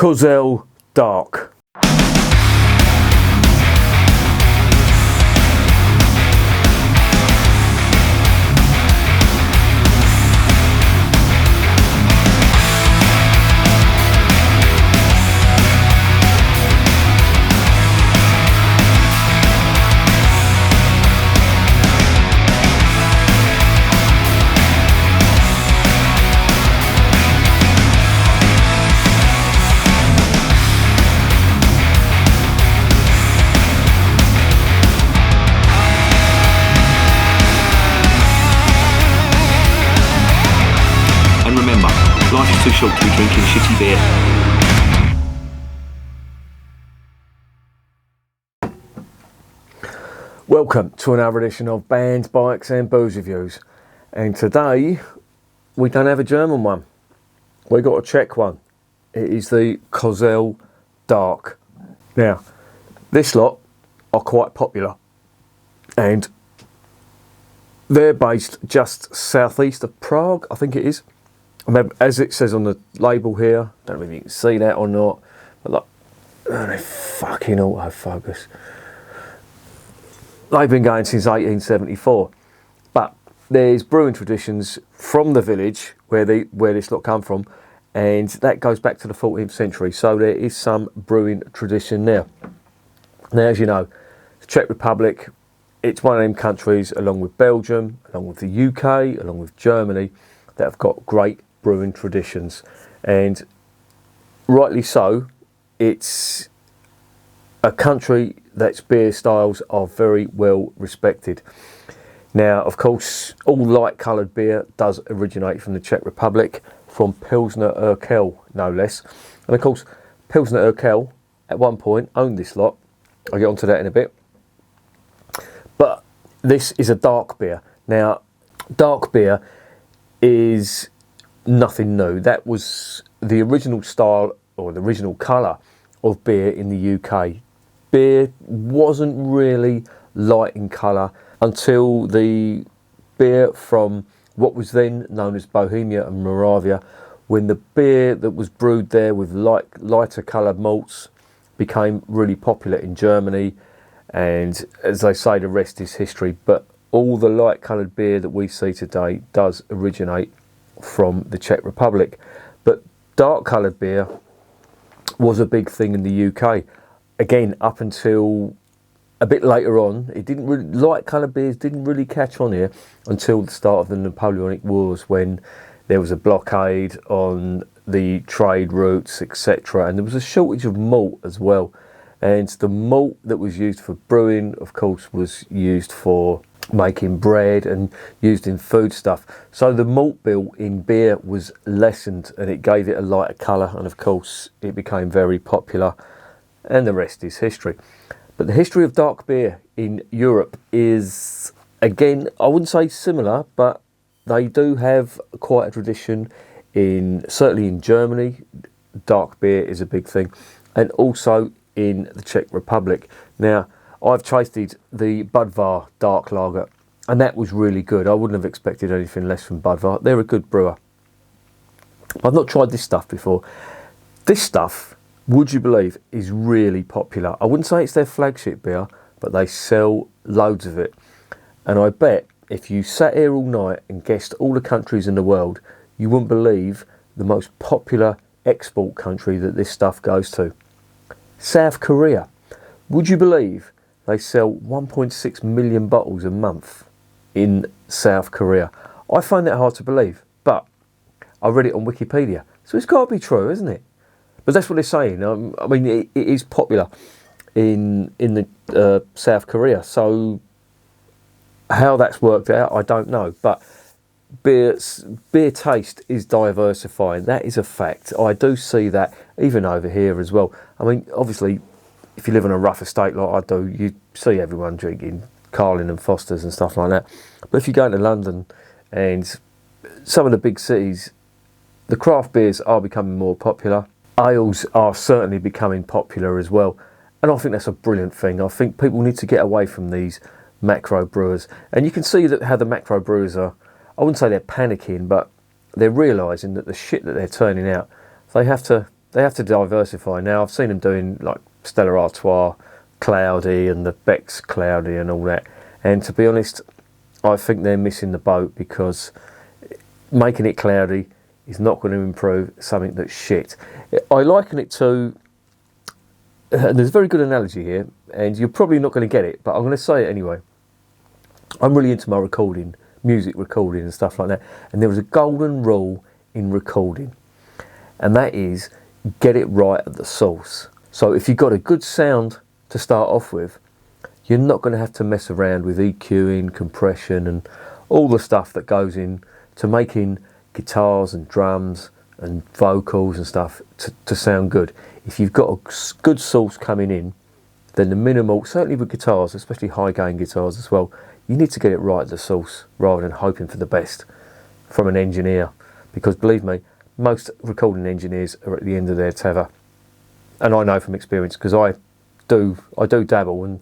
Kozel Dark. Life is too short to be drinking shitty beer. Welcome to another edition of Bands, Bikes and Booze Reviews. And today we don't have a German one. We got a Czech one. It is the Kozel Dark. Now, this lot are quite popular. And they're based just southeast of Prague, I think it is. As it says on the label here, don't know if you can see that or not, but look, they fucking autofocus. They've been going since 1874, but there's brewing traditions from the village where this lot come from, and that goes back to the 14th century. So there is some brewing tradition there. Now, as you know, the Czech Republic, it's one of them countries, along with Belgium, along with the UK, along with Germany, that have got great brewing traditions, and rightly so. It's a country that's beer styles are very well respected. Now, of course, all light coloured beer does originate from the Czech Republic, from Pilsner Urquell, no less. And of course, Pilsner Urquell at one point owned this lot. I'll get onto that in a bit. But this is a dark beer. Now, dark beer is nothing new. That was the original style or the original colour of beer in the UK. Beer wasn't really light in colour until the beer from what was then known as Bohemia and Moravia, when the beer that was brewed there with lighter coloured malts became really popular in Germany. And as they say, the rest is history. But all the light coloured beer that we see today does originate from the Czech Republic. But dark coloured beer was a big thing in the UK. Again, up until a bit later on, light coloured beers didn't really catch on here until the start of the Napoleonic Wars, when there was a blockade on the trade routes, etc. And there was a shortage of malt as well. And the malt that was used for brewing, of course, was used for making bread and used in food stuff. So the malt bill in beer was lessened, and it gave it a lighter colour, and of course it became very popular, and the rest is history. But the history of dark beer in Europe is, again, I wouldn't say similar, but they do have quite a tradition. Certainly in Germany, dark beer is a big thing, and also in the Czech Republic. Now, I've tasted the Budvar dark lager, and that was really good. I wouldn't have expected anything less from Budvar. They're a good brewer. I've not tried this stuff before. This stuff, would you believe, is really popular. I wouldn't say it's their flagship beer, but they sell loads of it. And I bet if you sat here all night and guessed all the countries in the world, you wouldn't believe the most popular export country that this stuff goes to. South Korea. Would you believe they sell 1.6 million bottles a month in South Korea? I find that hard to believe, but I read it on Wikipedia, so it's got to be true, isn't it? But that's what they're saying. I mean, it is popular in the South Korea. So how that's worked out, I don't know. But beer taste is diversifying. That is a fact. I do see that even over here as well. I mean, obviously, if you live on a rough estate like I do, you see everyone drinking Carling and Foster's and stuff like that. But if you go into London and some of the big cities, the craft beers are becoming more popular. Ales are certainly becoming popular as well. And I think that's a brilliant thing. I think people need to get away from these macro brewers. And you can see that how the macro brewers are, I wouldn't say they're panicking, but they're realising that the shit that they're turning out, they have they have to diversify. Now I've seen them doing like Stella Artois Cloudy and the Beck's Cloudy and all that, and to be honest, I think they're missing the boat, because making it cloudy is not going to improve something that's shit. I liken it to, and there's a very good analogy here, and you're probably not going to get it, but I'm going to say it anyway. I'm really into my recording, music recording and stuff like that, and there was a golden rule in recording, and that is get it right at the source. So if you've got a good sound to start off with, you're not going to have to mess around with EQing, compression and all the stuff that goes in to making guitars and drums and vocals and stuff to sound good. If you've got a good source coming in, then the minimal, certainly with guitars, especially high gain guitars as well, you need to get it right at the source rather than hoping for the best from an engineer, because believe me, most recording engineers are at the end of their tether. And I know from experience, because I do dabble, and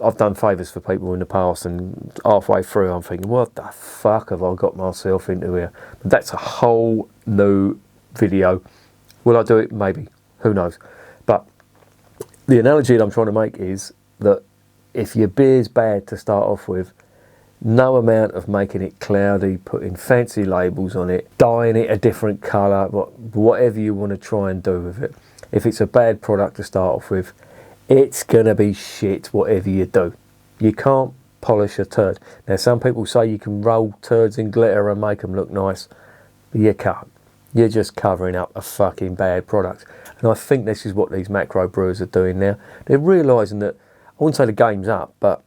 I've done favours for people in the past, and halfway through I'm thinking, what the fuck have I got myself into here? But that's a whole new video. Will I do it? Maybe. Who knows? But the analogy that I'm trying to make is that if your beer's bad to start off with, no amount of making it cloudy, putting fancy labels on it, dyeing it a different colour, whatever you want to try and do with it, if it's a bad product to start off with, it's going to be shit whatever you do. You can't polish a turd. Now some people say you can roll turds in glitter and make them look nice, but you can't. You're just covering up a fucking bad product. And I think this is what these macro brewers are doing now. They're realising that, I wouldn't say the game's up, but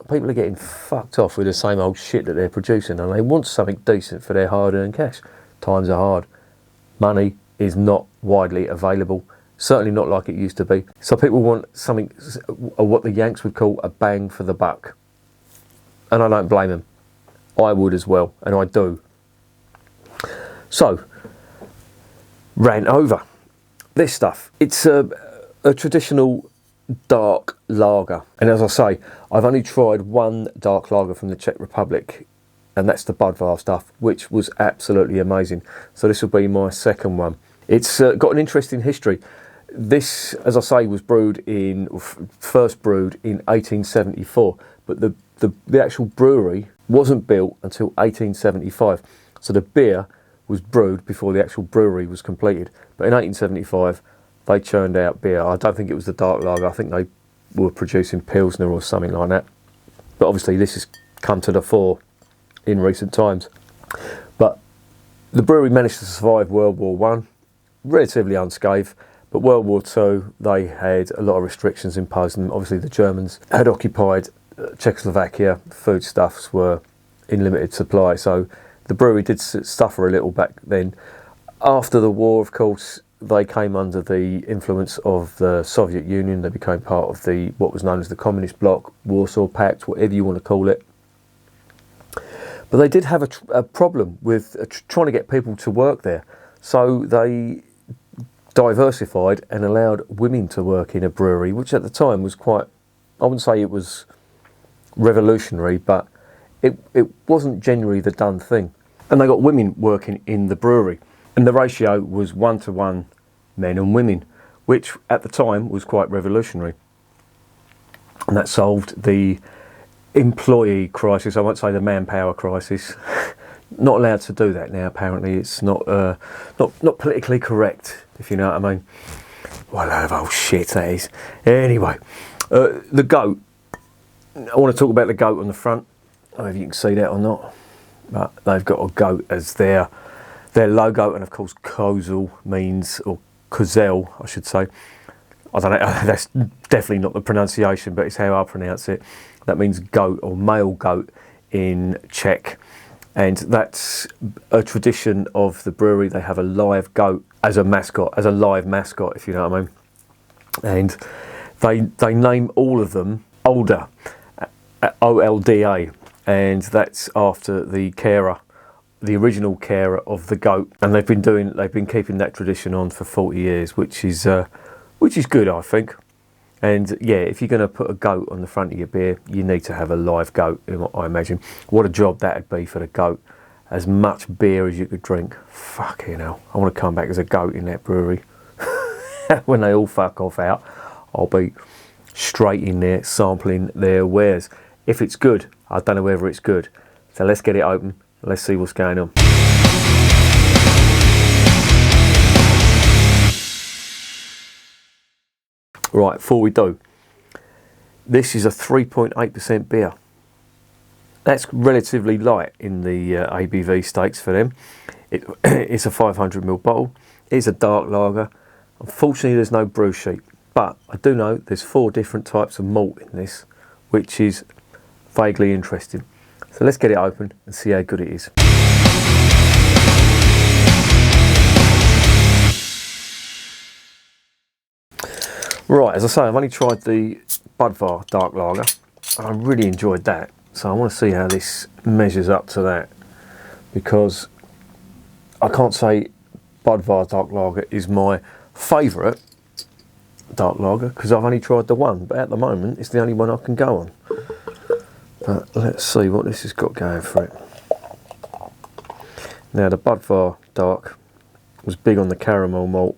people are getting fucked off with the same old shit that they're producing, and they want something decent for their hard-earned cash. Times are hard. Money is not widely available. Certainly not like it used to be. So people want something, what the Yanks would call a bang for the buck. And I don't blame them. I would as well, and I do. So, rant over. This stuff, it's a traditional dark lager. And as I say, I've only tried one dark lager from the Czech Republic, and that's the Budvar stuff, which was absolutely amazing. So this will be my second one. It's got an interesting history. This, as I say, was first brewed in 1874, but the actual brewery wasn't built until 1875. So the beer was brewed before the actual brewery was completed. But in 1875, they churned out beer. I don't think it was the dark lager. I think they were producing Pilsner or something like that. But obviously this has come to the fore in recent times. But the brewery managed to survive World War One, relatively unscathed. But World War II, they had a lot of restrictions imposed, and obviously the Germans had occupied Czechoslovakia. Foodstuffs were in limited supply, so the brewery did suffer a little back then. After the war, of course, they came under the influence of the Soviet Union. They became part of what was known as the Communist Bloc, Warsaw Pact, whatever you want to call it. But they did have a problem with trying to get people to work there. So they diversified and allowed women to work in a brewery, which at the time was quite, I wouldn't say it was revolutionary, but it wasn't generally the done thing. And they got women working in the brewery, and the ratio was 1-to-1 men and women, which at the time was quite revolutionary. And that solved the employee crisis. I won't say the manpower crisis. Not allowed to do that now, apparently. It's not politically correct, if you know what I mean. What a load of old shit that is. Anyway, the goat. I want to talk about the goat on the front. I don't know if you can see that or not, but they've got a goat as their logo, and of course Kozel means, or Kozel I should say, I don't know, that's definitely not the pronunciation, but it's how I pronounce it. That means goat, or male goat in Czech. And that's a tradition of the brewery. They have a live goat as a mascot, as a live mascot, if you know what I mean. And they name all of them Olda, OLDA, and that's after the carer, the original carer of the goat. And they've been keeping that tradition on for 40 years, which is good, I think. And yeah, if you're going to put a goat on the front of your beer, you need to have a live goat, I imagine. What a job that'd be for the goat. As much beer as you could drink. Fucking hell. I want to come back as a goat in that brewery. when they all fuck off out, I'll be straight in there sampling their wares. If it's good, I don't know whether it's good. So let's get it open. Let's see what's going on. Right, before we do, this is a 3.8% beer. That's relatively light in the ABV stakes for them. It's a 500ml bottle. It's a dark lager. Unfortunately, there's no brew sheet, but I do know there's 4 different types of malt in this, which is vaguely interesting. So let's get it open and see how good it is. Right, as I say, I've only tried the Budvar dark lager. I really enjoyed that. So I want to see how this measures up to that, because I can't say Budvar dark lager is my favourite dark lager because I've only tried the one, but at the moment it's the only one I can go on. But let's see what this has got going for it. Now the Budvar dark was big on the caramel malt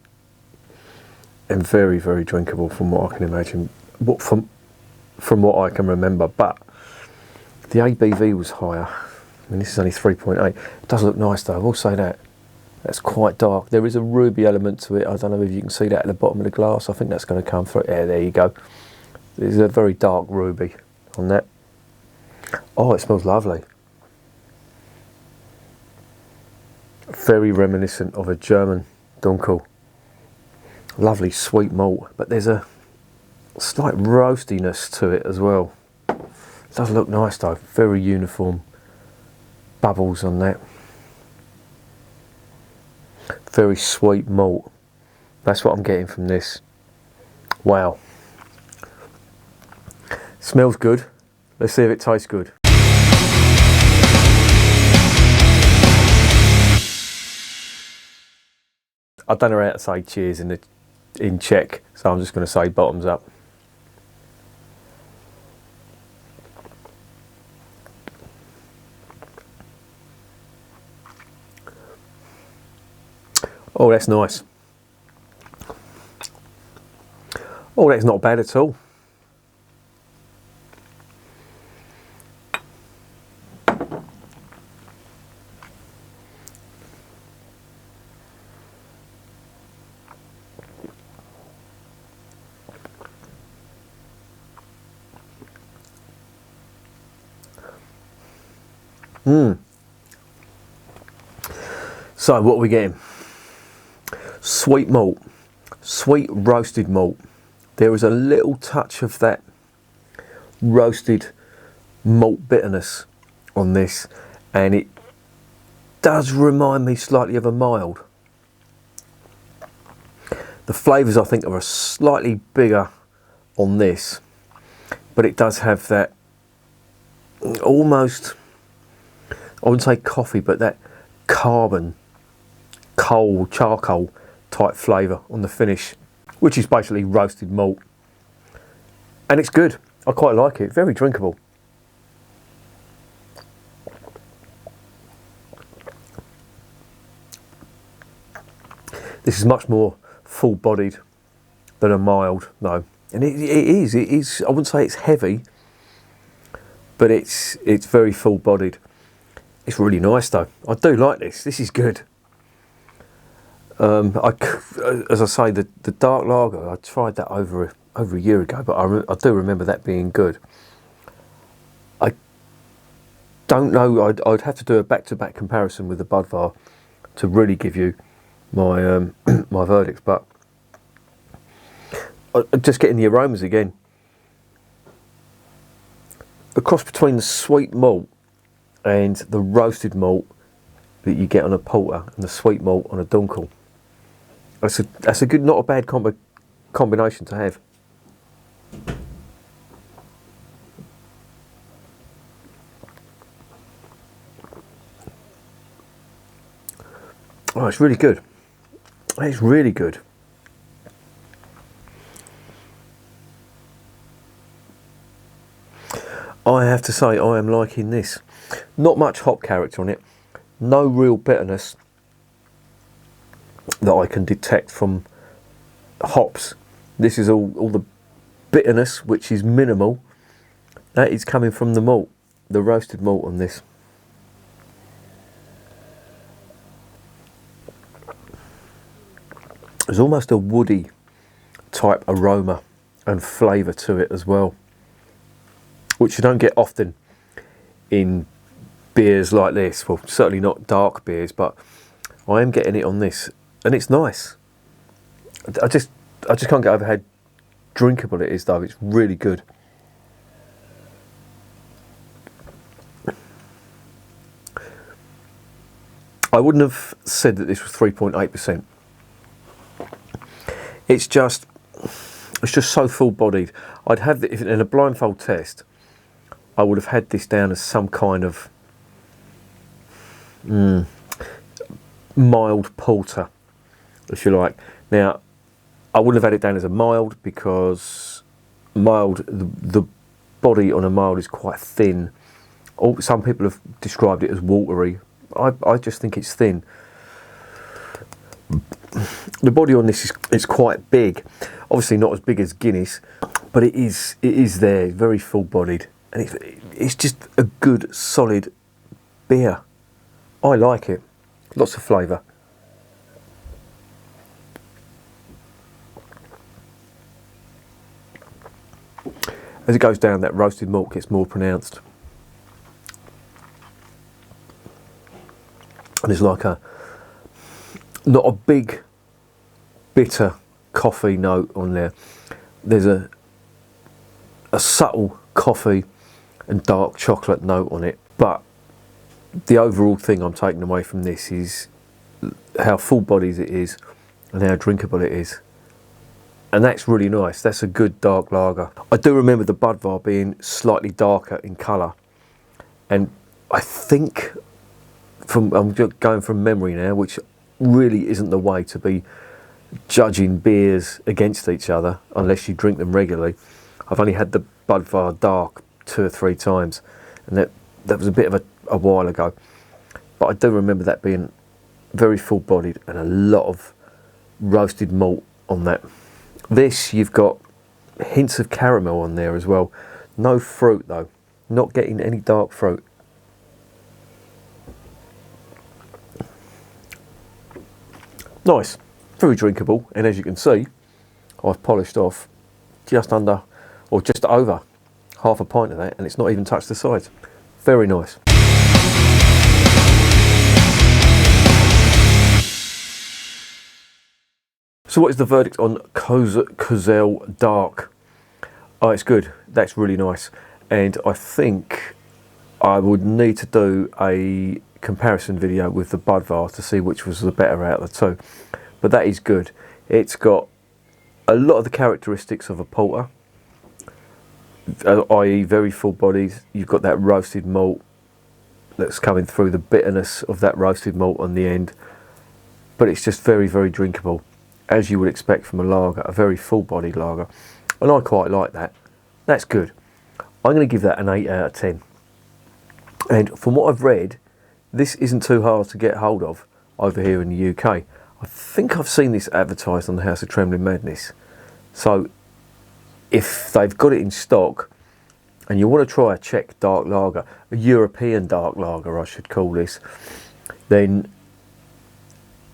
and very, very drinkable from what I can imagine, from what I can remember, but the ABV was higher. I mean, this is only 3.8. It does look nice though, I will say that. That's quite dark. There is a ruby element to it. I don't know if you can see that at the bottom of the glass. I think that's going to come through. Yeah, there you go. There's a very dark ruby on that. Oh, it smells lovely. Very reminiscent of a German Dunkel. Lovely sweet malt, but there's a slight roastiness to it as well. It does look nice though. Very uniform bubbles on that. Very sweet malt. That's what I'm getting from this. Wow. Smells good. Let's see if it tastes good. I don't know how to say cheers in Czech, so I'm just going to say bottoms up. Oh, that's nice. Oh, that's not bad at all. So what are we getting? Sweet malt, sweet roasted malt. There is a little touch of that roasted malt bitterness on this, and it does remind me slightly of a mild. The flavours I think are slightly bigger on this, but it does have that almost, I wouldn't say coffee, but that carbon, coal, charcoal type flavour on the finish, which is basically roasted malt. And it's good. I quite like it. Very drinkable. This is much more full-bodied than a mild, though. And it is, I wouldn't say it's heavy, but it's very full-bodied. It's really nice though. I do like this. This is good. As I say, the dark lager, I tried that over a year ago, but I do remember that being good. I don't know. I'd have to do a back-to-back comparison with the Budvar to really give you my my verdicts. But just getting the aromas again. A cross between the sweet malt and the roasted malt that you get on a porter and the sweet malt on a Dunkel. That's a good, not a bad combination to have. Oh, it's really good. It's really good. I have to say I am liking this. Not much hop character on it. No real bitterness that I can detect from hops. This is all the bitterness, which is minimal. That is coming from the malt, the roasted malt on this. There's almost a woody type aroma and flavour to it as well, which you don't get often in beers like this. Well, certainly not dark beers, but I am getting it on this, and it's nice. I just can't get over how drinkable it is, though. It's really good. I wouldn't have said that this was 3.8%. It's just so full-bodied. I'd have if in a blindfold test, I would have had this down as some kind of mild porter, if you like. Now, I wouldn't have had it down as a mild because mild, the body on a mild is quite thin. Some people have described it as watery. I just think it's thin. The body on this is quite big. Obviously not as big as Guinness, but it is there, very full-bodied, and it's just a good solid beer. I like it. Lots of flavour. As it goes down, that roasted malt gets more pronounced. And there's like not a big bitter coffee note on there. There's a subtle coffee and dark chocolate note on it, but the overall thing I'm taking away from this is how full-bodied it is and how drinkable it is. And that's really nice. That's a good dark lager. I do remember the Budvar being slightly darker in colour, and I think I'm just going from memory now, which really isn't the way to be judging beers against each other unless you drink them regularly. I've only had the Budvar dark 2 or 3 times, and that was a bit of a while ago, but I do remember that being very full-bodied and a lot of roasted malt on that. This, you've got hints of caramel on there as well. No fruit though, not getting any dark fruit. Nice, very drinkable, and as you can see, I've polished off just under, or just over, half a pint of that, and it's not even touched the sides. Very nice. So what is the verdict on Kozel Dark? Oh, it's good. That's really nice. And I think I would need to do a comparison video with the Budvar to see which was the better out of the two. But that is good. It's got a lot of the characteristics of a porter, i.e. very full bodied. You've got that roasted malt that's coming through, the bitterness of that roasted malt on the end. But it's just very, very drinkable, as you would expect from a lager, a very full-bodied lager. And I quite like that. That's good. I'm going to give that an 8 out of 10. And from what I've read, this isn't too hard to get hold of over here in the UK. I think I've seen this advertised on the House of Trembling Madness. So if they've got it in stock and you want to try a Czech dark lager, a European dark lager I should call this, then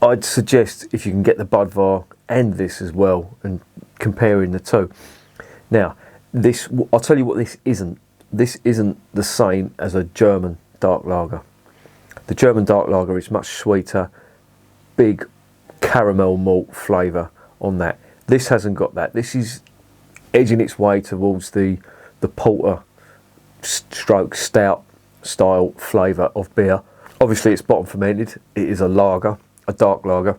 I'd suggest if you can get the Budvar and this as well, and comparing the two. Now, this, I'll tell you what this isn't. This isn't the same as a German dark lager. The German dark lager is much sweeter, big caramel malt flavour on that. This hasn't got that. This is edging its way towards the porter stroke stout style flavour of beer. Obviously it's bottom fermented. It is a lager, a dark lager,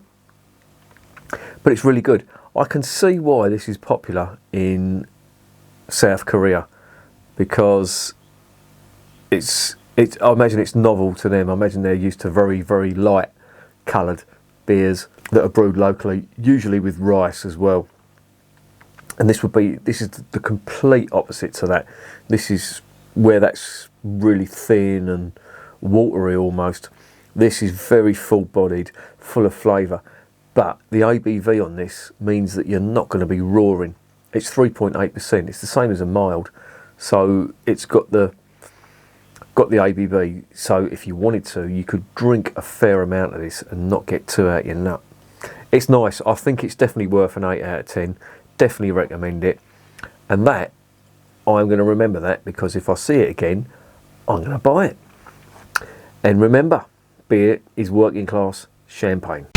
but it's really good. I can see why this is popular in South Korea, because I imagine it's novel to them. I imagine they're used to very, very light coloured beers that are brewed locally, usually with rice as well. And this is the complete opposite to that. This is where that's really thin and watery almost. This is very full-bodied, full of flavour. But the ABV on this means that you're not going to be roaring. It's 3.8%. It's the same as a mild, so it's got the ABV. So if you wanted to, you could drink a fair amount of this and not get too out your nut. It's nice. I think it's definitely worth an 8 out of 10. Definitely recommend it. And that, I'm going to remember that, because if I see it again, I'm going to buy it. And remember, beer is working class champagne.